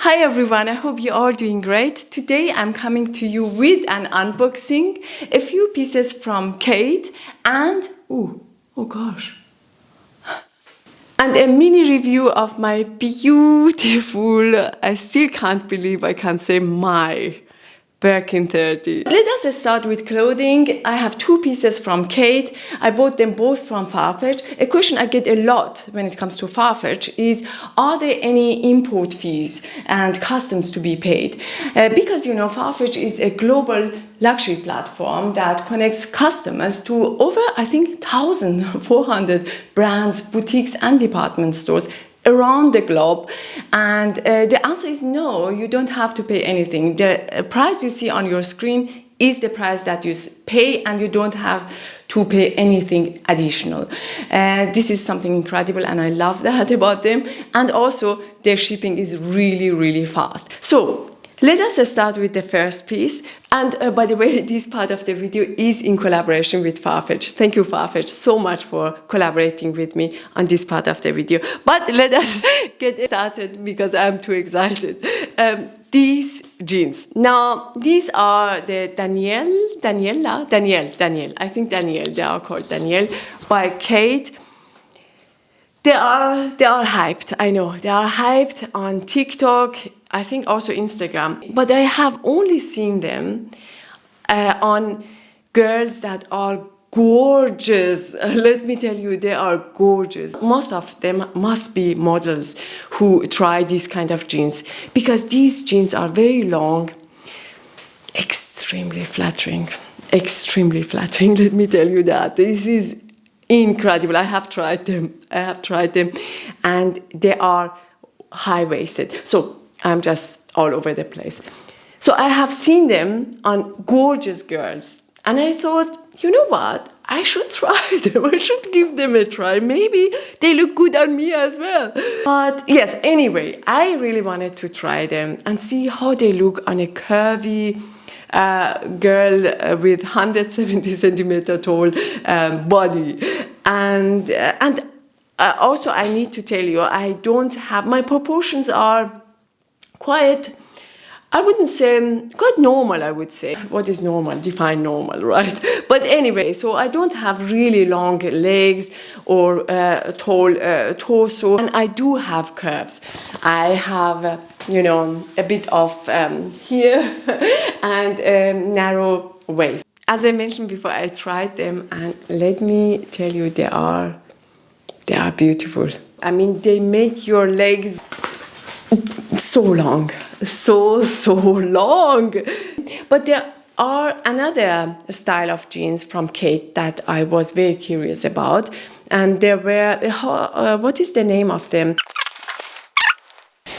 Hi everyone, I hope you're all doing great. Today I'm coming to you with an unboxing, a few pieces from Khaite and, and a mini review of my beautiful, I still can't believe I can say my Birkin 30. Let us start with clothing. I have two pieces from Khaite. I bought them both from Farfetch. A question I get a lot when it comes to Farfetch is, are there any import fees and customs to be paid? Because you know, Farfetch is a global luxury platform that connects customers to over, I think, 1,400 brands, boutiques and department stores around the globe, and the answer is no, you don't have to pay anything. The price you see on your screen is the price that you pay, and you don't have to pay anything additional. This is something incredible, and I love that about them. And also their shipping is really fast. So let us start with the first piece. And by the way, this part of the video is in collaboration with Farfetch. Thank you, Farfetch, so much for collaborating with me on this part of the video. But let us get started because I'm too excited. These jeans. Now, these are the Danielle, I think Danielle, they are called Danielle, by Khaite. They are hyped, I know. They are hyped on TikTok, I think also Instagram. But I have only seen them on girls that are gorgeous. Let me tell you, they are gorgeous. Most of them must be models who try this kind of jeans, because these jeans are very long, extremely flattering, let me tell you that. This is incredible. I have tried them, and they are high-waisted. So I'm just all over the place. So I have seen them on gorgeous girls, and I thought, you know what? I should try them. I should give them a try. Maybe they look good on me as well. But yes, anyway, I really wanted to try them and see how they look on a curvy girl with 170 centimeter tall body. And also I need to tell you, I don't have, my proportions are quite, I wouldn't say, quite normal, I would say. What is normal? Define normal, right? But anyway, so I don't have really long legs or tall torso, and I do have curves. I have, you know, a bit of here and narrow waist. As I mentioned before, I tried them, and let me tell you, they are beautiful. I mean, they make your legs so long, so long. But there are another style of jeans from Khaite that I was very curious about, and there were what is the name of them?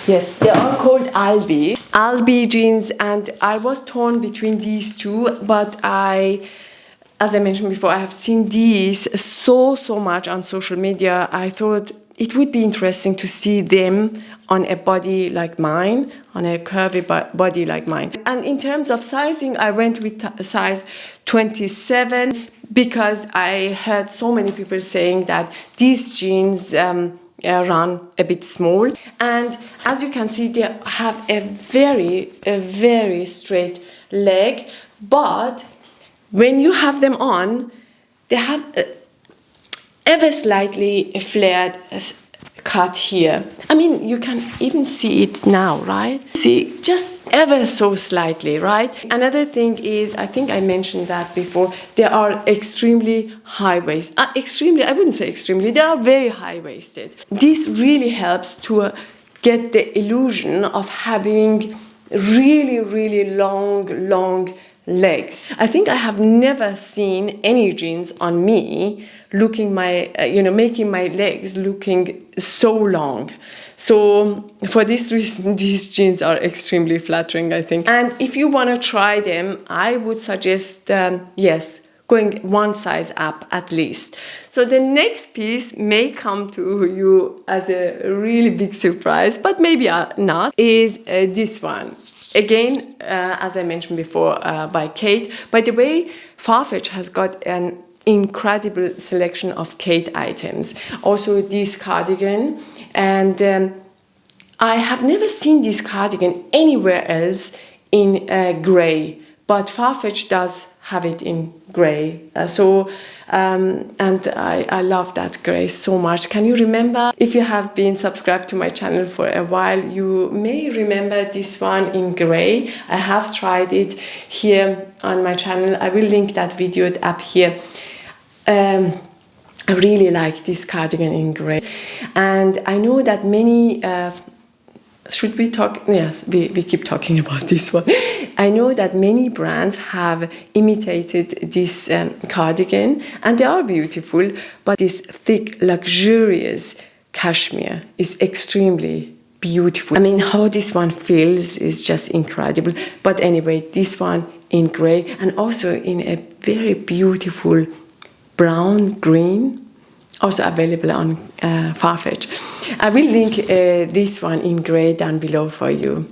Yes, they are called Albi jeans, and I was torn between these two, but as I mentioned before, I have seen these so much on social media. I thought it would be interesting to see them on a body like mine, on a curvy body like mine. And in terms of sizing, I went with size 27 because I heard so many people saying that these jeans run a bit small. And as you can see, they have a very straight leg, but when you have them on, they have ever slightly flared cut here. I mean, you can even see it now, right? See, just ever so slightly, right? Another thing is, I think I mentioned that before, they are extremely high-waisted. I wouldn't say extremely, they are very high-waisted. This really helps to get the illusion of having really long legs. I think I have never seen any jeans on me looking making my legs looking so long. So for this reason, these jeans are extremely flattering, I think. And if you want to try them, I would suggest, yes, going one size up at least. So the next piece may come to you as a really big surprise, but maybe not, is this one. Again, as I mentioned before, by Khaite. By the way, Farfetch has got an incredible selection of Khaite items. Also this cardigan, and I have never seen this cardigan anywhere else in grey, but Farfetch does have it in grey. And I love that grey so much. Can you remember, if you have been subscribed to my channel for a while, you may remember this one in grey. I have tried it here on my channel. I will link that video up here. I really like this cardigan in grey. And I know that many should we talk? Yes, we keep talking about this one. I know that many brands have imitated this cardigan, and they are beautiful, but this thick, luxurious cashmere is extremely beautiful. I mean, how this one feels is just incredible. But anyway, this one in grey, and also in a very beautiful brown green, also available on Farfetch. I will link this one in grey down below for you.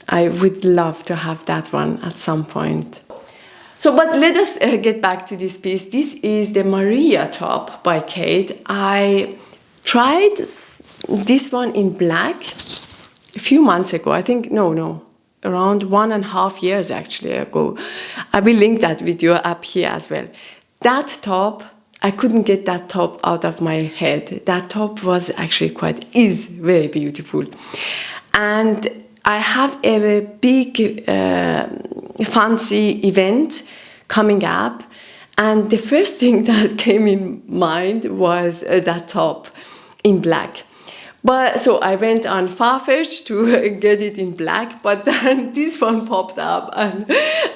I would love to have that one at some point. So, but let us get back to this piece. This is the Maria top by Khaite. I tried this one in black a few months ago. I think, no, around 1.5 years actually ago. I will link that video up here as well. That top, I couldn't get that top out of my head. That top was actually is very beautiful. And I have a big fancy event coming up. And the first thing that came in mind was that top in black. But so I went on Farfetch to get it in black, but then this one popped up and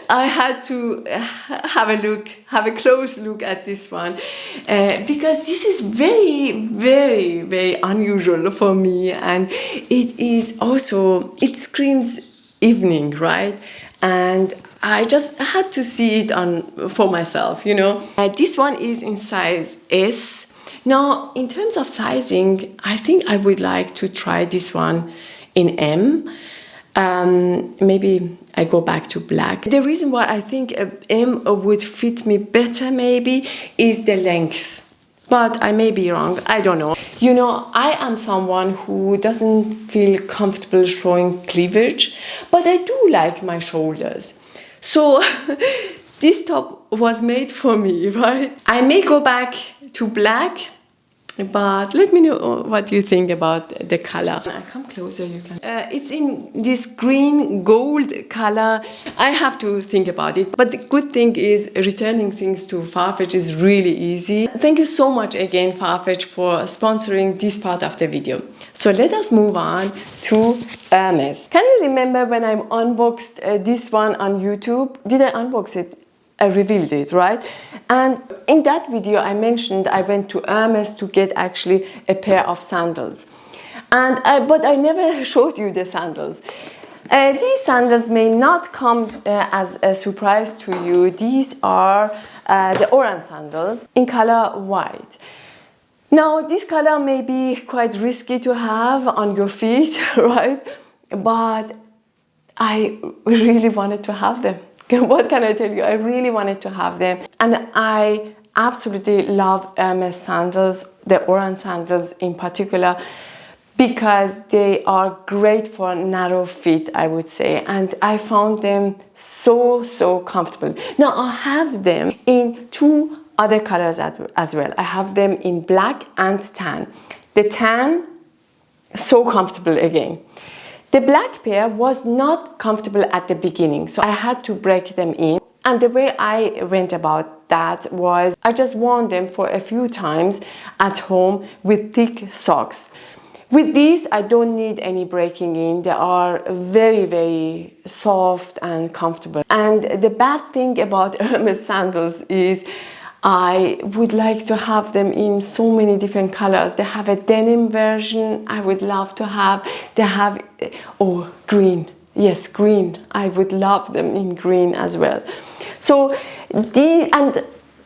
I had to have a close look at this one because this is very, very, very unusual for me, and it screams evening, right? And I just had to see it for myself, you know. This one is in size S. Now, in terms of sizing, I think I would like to try this one in M. Maybe I go back to black. The reason why I think M would fit me better maybe is the length. But I may be wrong, I don't know. You know, I am someone who doesn't feel comfortable showing cleavage, but I do like my shoulders. So this top was made for me, right? I may go back to black, but let me know what you think about the color. Come closer, you can. It's in this green gold color. I have to think about it. But the good thing is returning things to Farfetch is really easy. Thank you so much again, Farfetch, for sponsoring this part of the video. So let us move on to Hermès. Can you remember when I unboxed this one on YouTube? Did I unbox it? I revealed it, right? And in that video I mentioned I went to Hermès to get actually a pair of sandals. But I never showed you the sandals. These sandals may not come as a surprise to you. These are the orange sandals in color white. Now, this color may be quite risky to have on your feet, right? But I really wanted to have them. What can I tell you? I really wanted to have them. And I absolutely love Hermès sandals, the orange sandals in particular, because they are great for narrow feet, I would say. And I found them so comfortable. Now, I have them in two other colors as well. I have them in black and tan. The tan, so comfortable again. The black pair was not comfortable at the beginning, so I had to break them in. And the way I went about that was I just worn them for a few times at home with thick socks. With these, I don't need any breaking in. They are very soft and comfortable. And the bad thing about Hermès sandals is I would like to have them in so many different colors. They have a denim version I would love to have. They have, green. Yes, green. I would love them in green as well. So,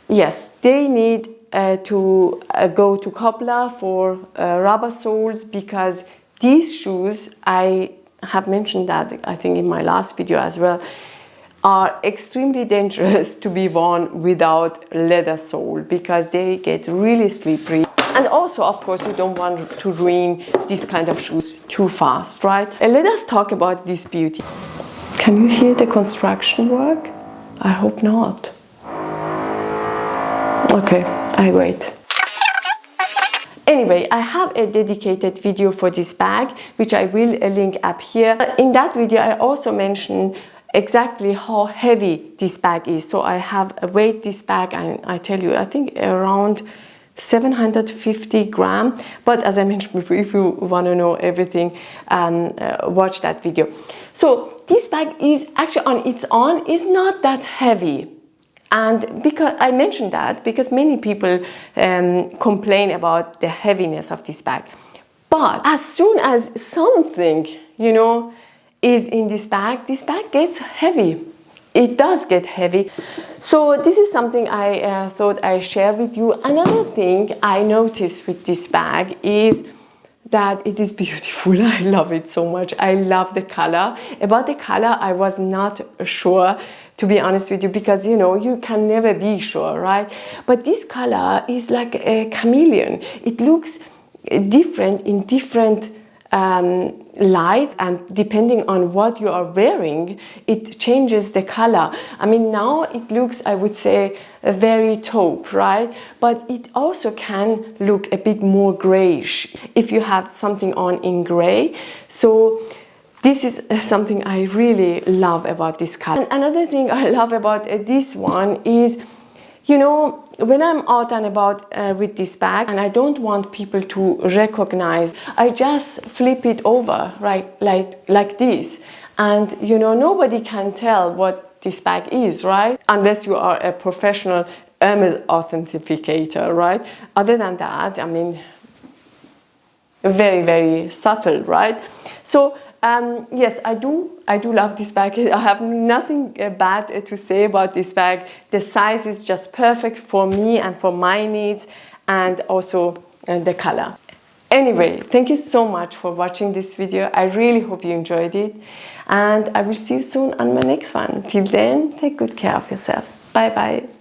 yes, they need to go to cobbler for rubber soles, because these shoes, I have mentioned that I think in my last video as well, are extremely dangerous to be worn without leather sole because they get really slippery. And also, of course, you don't want to ruin these kind of shoes too too fast, right? Let us talk about this beauty. Can you hear the construction work? I hope not. Okay, I wait. Anyway, I have a dedicated video for this bag, which I will link up here. In that video, I also mentioned exactly how heavy this bag is. So I have weighed this bag, and I tell you, I think around 750 grams. But as I mentioned before, if you want to know everything, watch that video. So this bag is actually on its own is not that heavy. And because I mentioned that because many people complain about the heaviness of this bag. But as soon as something, you know, is in this bag gets heavy. It does get heavy. So this is something I thought I'd share with you. Another thing I noticed with this bag is that it is beautiful. I love it so much. I love the color. About the color, I was not sure, to be honest with you, because you know, you can never be sure, right? But this color is like a chameleon. It looks different in different lights, and depending on what you are wearing, it changes the color. I mean, now it looks, I would say, very taupe, right? But it also can look a bit more grayish if you have something on in gray. So this is something I really love about this color. And another thing I love about this one is, you know, when I'm out and about with this bag and I don't want people to recognize, I just flip it over, right, like this. And, you know, nobody can tell what this bag is, right? Unless you are a professional Hermès authenticator, right? Other than that, I mean, very, very subtle, right? So, yes, I do love this bag. I have nothing bad to say about this bag. The size is just perfect for me and for my needs, and also the color. Anyway, thank you so much for watching this video. I really hope you enjoyed it, and I will see you soon on my next one. Till then, take good care of yourself. Bye bye.